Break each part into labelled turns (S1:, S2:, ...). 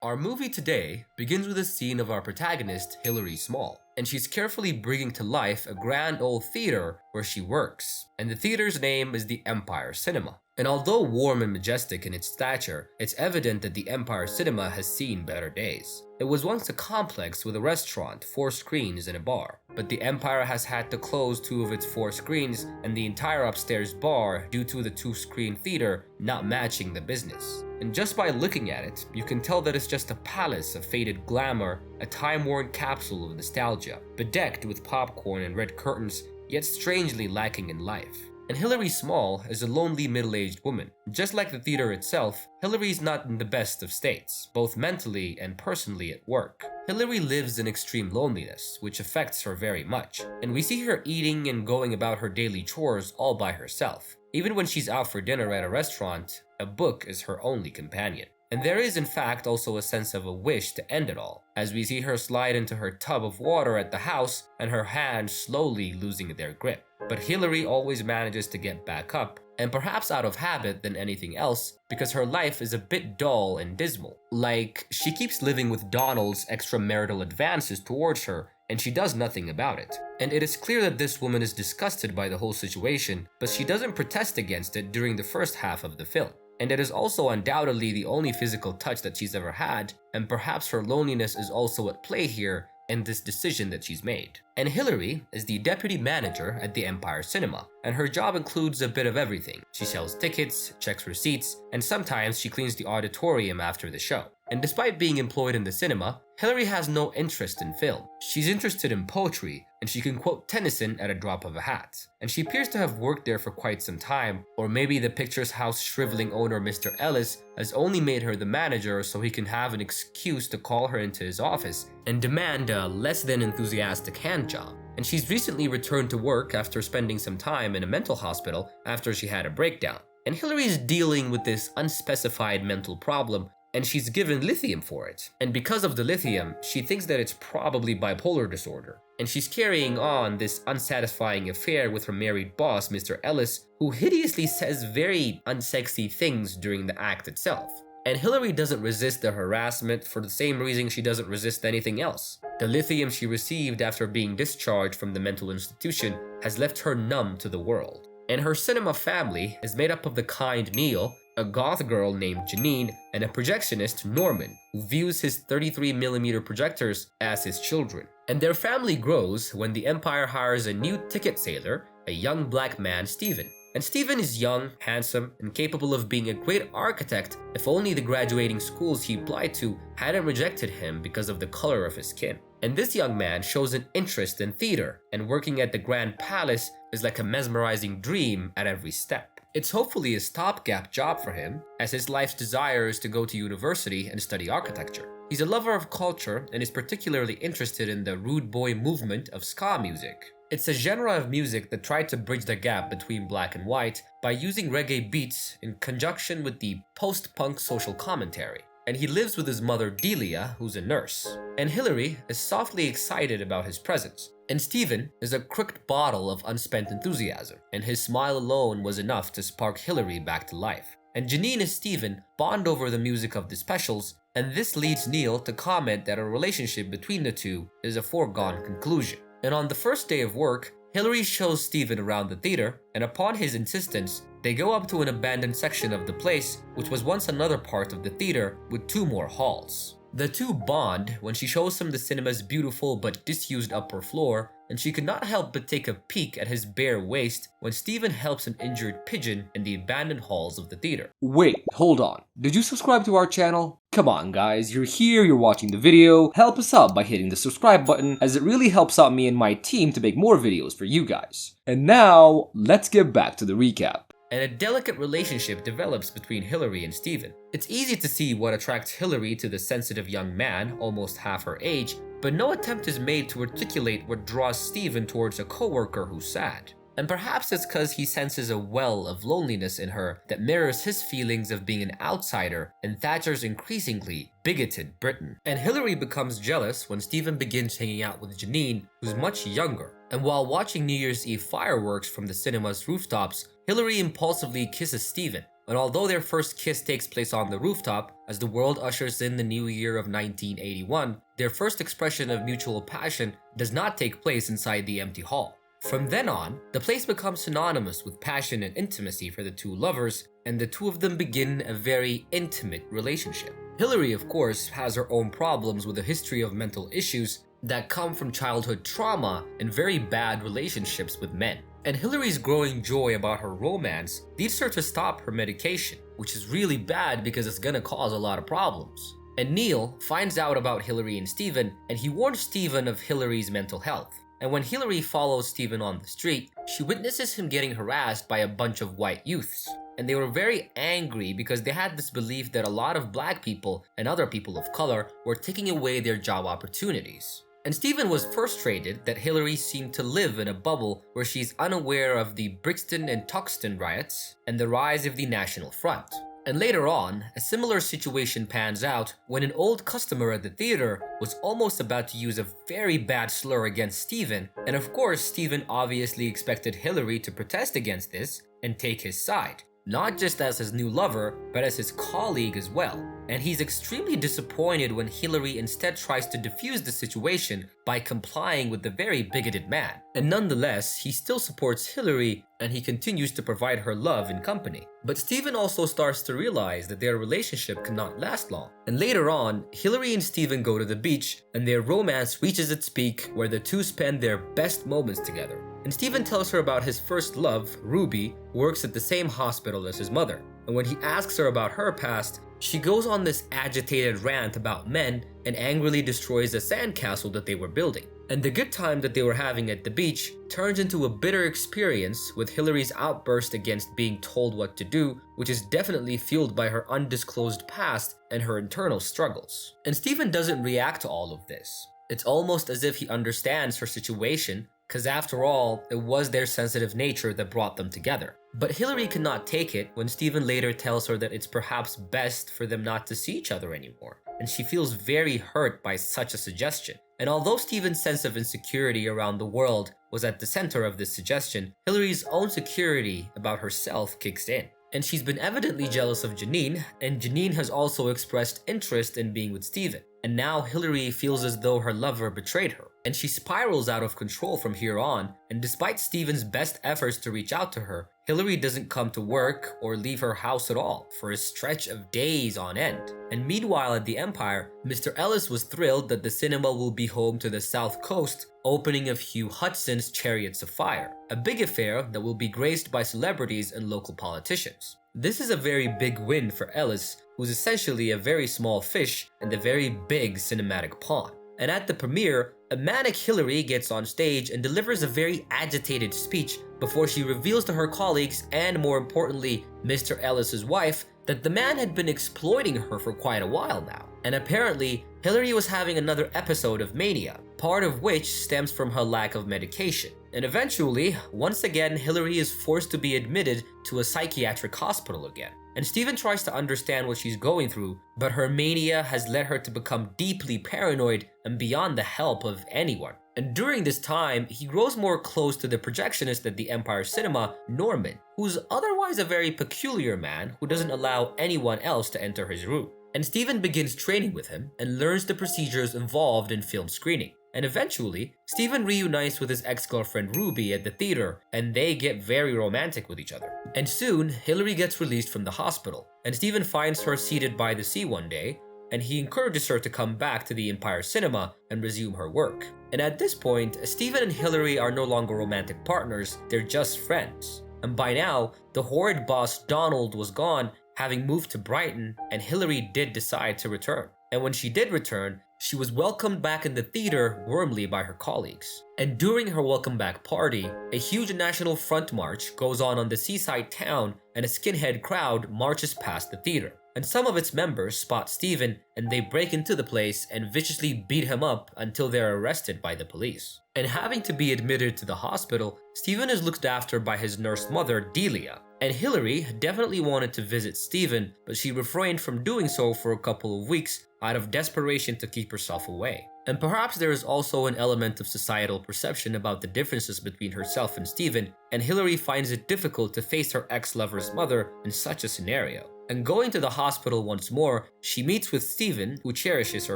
S1: Our movie today begins with a scene of our protagonist, Hilary Small, and she's carefully bringing to life a grand old theater where she works. And the theater's name is the Empire Cinema. And although warm and majestic in its stature, it's evident that the Empire Cinema has seen better days. It was once a complex with a restaurant, 4 screens, and a bar. But the Empire has had to close 2 of its 4 screens and the entire upstairs bar due to the 2-screen theater not matching the business. And just by looking at it, you can tell that it's just a palace of faded glamour, a time-worn capsule of nostalgia, bedecked with popcorn and red curtains, yet strangely lacking in life. And Hilary Small is a lonely middle-aged woman. Just like the theater itself, Hilary's not in the best of states, both mentally and personally at work. Hilary lives in extreme loneliness, which affects her very much, and we see her eating and going about her daily chores all by herself. Even when she's out for dinner at a restaurant, a book is her only companion. And there is in fact also a sense of a wish to end it all, as we see her slide into her tub of water at the house and her hands slowly losing their grip. But Hilary always manages to get back up, and perhaps out of habit than anything else, because her life is a bit dull and dismal. Like, she keeps living with Donald's extramarital advances towards her, and she does nothing about it. And it is clear that this woman is disgusted by the whole situation, but she doesn't protest against it during the first half of the film. And it is also undoubtedly the only physical touch that she's ever had, and perhaps her loneliness is also at play here in this decision that she's made. And Hilary is the deputy manager at the Empire Cinema, and her job includes a bit of everything. She sells tickets, checks receipts, and sometimes she cleans the auditorium after the show. And despite being employed in the cinema, Hilary has no interest in film. She's interested in poetry, and she can quote Tennyson at a drop of a hat. And she appears to have worked there for quite some time, or maybe the picture's house shriveling owner Mr. Ellis has only made her the manager so he can have an excuse to call her into his office and demand a less than enthusiastic hand job. And she's recently returned to work after spending some time in a mental hospital after she had a breakdown. And Hilary is dealing with this unspecified mental problem, and she's given lithium for it. And because of the lithium, she thinks that it's probably bipolar disorder. And she's carrying on this unsatisfying affair with her married boss, Mr. Ellis, who hideously says very unsexy things during the act itself. And Hilary doesn't resist the harassment for the same reason she doesn't resist anything else. The lithium she received after being discharged from the mental institution has left her numb to the world. And her cinema family is made up of the kind Neil, a goth girl named Janine, and a projectionist, Norman, who views his 33mm projectors as his children. And their family grows when the Empire hires a new ticket sailor, a young black man, Steven. And Steven is young, handsome, and capable of being a great architect if only the graduating schools he applied to hadn't rejected him because of the color of his skin. And this young man shows an interest in theater, and working at the Grand Palace is like a mesmerizing dream at every step. It's hopefully a stopgap job for him, as his life's desire is to go to university and study architecture. He's a lover of culture and is particularly interested in the rude boy movement of ska music. It's a genre of music that tried to bridge the gap between black and white by using reggae beats in conjunction with the post-punk social commentary. And he lives with his mother Delia, who's a nurse. And Hilary is softly excited about his presence. And Steven is a crooked bottle of unspent enthusiasm, and his smile alone was enough to spark Hilary back to life. And Janine and Steven bond over the music of the specials, and this leads Neil to comment that a relationship between the two is a foregone conclusion. And on the first day of work, Hilary shows Steven around the theater, and upon his insistence, they go up to an abandoned section of the place, which was once another part of the theater with 2 more halls. The two bond when she shows him the cinema's beautiful but disused upper floor, and she could not help but take a peek at his bare waist when Steven helps an injured pigeon in the abandoned halls of the theater.
S2: Wait, hold on. Did you subscribe to our channel? Come on guys, you're here, you're watching the video. Help us out by hitting the subscribe button, as it really helps out me and my team to make more videos for you guys. And now, let's get back to the recap.
S1: And a delicate relationship develops between Hilary and Steven. It's easy to see what attracts Hilary to the sensitive young man, almost half her age, but no attempt is made to articulate what draws Steven towards a coworker who's sad. And perhaps it's because he senses a well of loneliness in her that mirrors his feelings of being an outsider in Thatcher's increasingly bigoted Britain. And Hilary becomes jealous when Steven begins hanging out with Janine, who's much younger. And while watching New Year's Eve fireworks from the cinema's rooftops, Hilary impulsively kisses Steven, And although their first kiss takes place on the rooftop, as the world ushers in the new year of 1981, their first expression of mutual passion does not take place inside the empty hall. From then on, the place becomes synonymous with passion and intimacy for the two lovers, and the two of them begin a very intimate relationship. Hillary, of course, has her own problems with a history of mental issues that come from childhood trauma and very bad relationships with men. And Hillary's growing joy about her romance leads her to stop her medication, which is really bad because it's gonna cause a lot of problems. And Neil finds out about Hillary and Steven, and he warns Steven of Hillary's mental health. And when Hillary follows Steven on the street, she witnesses him getting harassed by a bunch of white youths. And they were very angry because they had this belief that a lot of black people and other people of color were taking away their job opportunities. And Steven was frustrated that Hillary seemed to live in a bubble where she's unaware of the Brixton and Tuxton riots and the rise of the National Front. And later on, a similar situation pans out when an old customer at the theater was almost about to use a very bad slur against Steven, and of course Steven obviously expected Hillary to protest against this and take his side. Not just as his new lover, but as his colleague as well. And he's extremely disappointed when Hillary instead tries to defuse the situation by complying with the very bigoted man. And nonetheless, he still supports Hillary and he continues to provide her love and company. But Steven also starts to realize that their relationship cannot last long. And later on, Hillary and Steven go to the beach and their romance reaches its peak where the two spend their best moments together. And Steven tells her about his first love, Ruby, who works at the same hospital as his mother. And when he asks her about her past, she goes on this agitated rant about men and angrily destroys the sandcastle that they were building. And the good time that they were having at the beach turns into a bitter experience with Hillary's outburst against being told what to do, which is definitely fueled by her undisclosed past and her internal struggles. And Steven doesn't react to all of this. It's almost as if he understands her situation, because after all, it was their sensitive nature that brought them together. But Hillary cannot take it when Steven later tells her that it's perhaps best for them not to see each other anymore, and she feels very hurt by such a suggestion. And although Steven's sense of insecurity around the world was at the center of this suggestion, Hillary's own security about herself kicks in. And she's been evidently jealous of Janine, and Janine has also expressed interest in being with Steven. And now Hillary feels as though her lover betrayed her. And she spirals out of control from here on, and despite Steven's best efforts to reach out to her, Hillary doesn't come to work or leave her house at all for a stretch of days on end. And meanwhile at the Empire, Mr. Ellis was thrilled that the cinema will be home to the South Coast opening of Hugh Hudson's Chariots of Fire, a big affair that will be graced by celebrities and local politicians. This is a very big win for Ellis, who's essentially a very small fish in the very big cinematic pond. And at the premiere, a manic Hillary gets on stage and delivers a very agitated speech before she reveals to her colleagues and, more importantly, Mr. Ellis's wife, that the man had been exploiting her for quite a while now. And apparently, Hillary was having another episode of mania, part of which stems from her lack of medication. And eventually, once again, Hillary is forced to be admitted to a psychiatric hospital again. And Steven tries to understand what she's going through, but her mania has led her to become deeply paranoid and beyond the help of anyone. And during this time, he grows more close to the projectionist at the Empire Cinema, Norman, who's otherwise a very peculiar man who doesn't allow anyone else to enter his room. And Steven begins training with him and learns the procedures involved in film screening. And eventually, Steven reunites with his ex-girlfriend Ruby at the theater, and they get very romantic with each other. And soon, Hillary gets released from the hospital, and Steven finds her seated by the sea one day, and he encourages her to come back to the Empire Cinema and resume her work. And at this point, Steven and Hillary are no longer romantic partners, they're just friends. And by now, the horrid boss Donald was gone, having moved to Brighton, and Hillary did decide to return. And when she did return, she was welcomed back in the theater warmly by her colleagues. And during her welcome back party, a huge National Front march goes on the seaside town, and a skinhead crowd marches past the theater. And some of its members spot Steven, and they break into the place and viciously beat him up until they're arrested by the police. And having to be admitted to the hospital, Steven is looked after by his nurse mother, Delia. And Hillary definitely wanted to visit Steven, but she refrained from doing so for a couple of weeks out of desperation to keep herself away. And perhaps there is also an element of societal perception about the differences between herself and Steven, and Hillary finds it difficult to face her ex-lover's mother in such a scenario. And going to the hospital once more, she meets with Steven, who cherishes her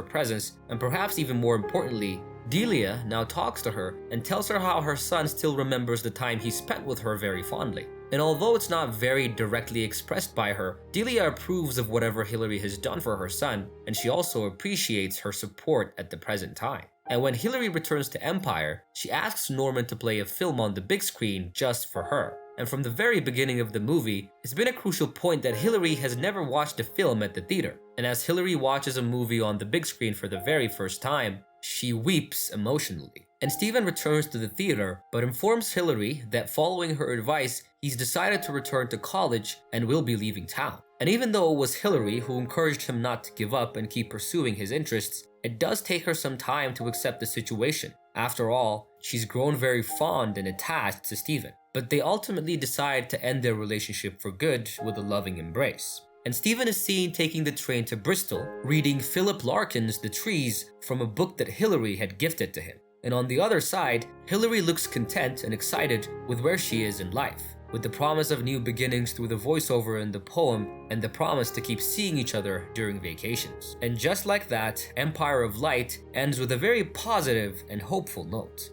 S1: presence, and perhaps even more importantly, Delia now talks to her and tells her how her son still remembers the time he spent with her very fondly. And although it's not very directly expressed by her, Delia approves of whatever Hillary has done for her son, and she also appreciates her support at the present time. And when Hillary returns to Empire, she asks Norman to play a film on the big screen just for her. And from the very beginning of the movie, it's been a crucial point that Hillary has never watched a film at the theater. And as Hillary watches a movie on the big screen for the very first time, she weeps emotionally. And Steven returns to the theater, but informs Hillary that following her advice, he's decided to return to college and will be leaving town. And even though it was Hillary who encouraged him not to give up and keep pursuing his interests, it does take her some time to accept the situation. After all, she's grown very fond and attached to Steven. But they ultimately decide to end their relationship for good with a loving embrace. And Steven is seen taking the train to Bristol, reading Philip Larkin's The Trees from a book that Hillary had gifted to him. And on the other side, Hillary looks content and excited with where she is in life, with the promise of new beginnings through the voiceover in the poem and the promise to keep seeing each other during vacations. And just like that, Empire of Light ends with a very positive and hopeful note.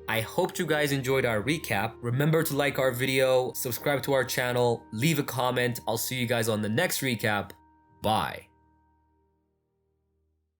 S1: I hope you guys enjoyed our recap. Remember to like our video, subscribe to our channel, leave a comment. I'll see you guys on the next recap. Bye.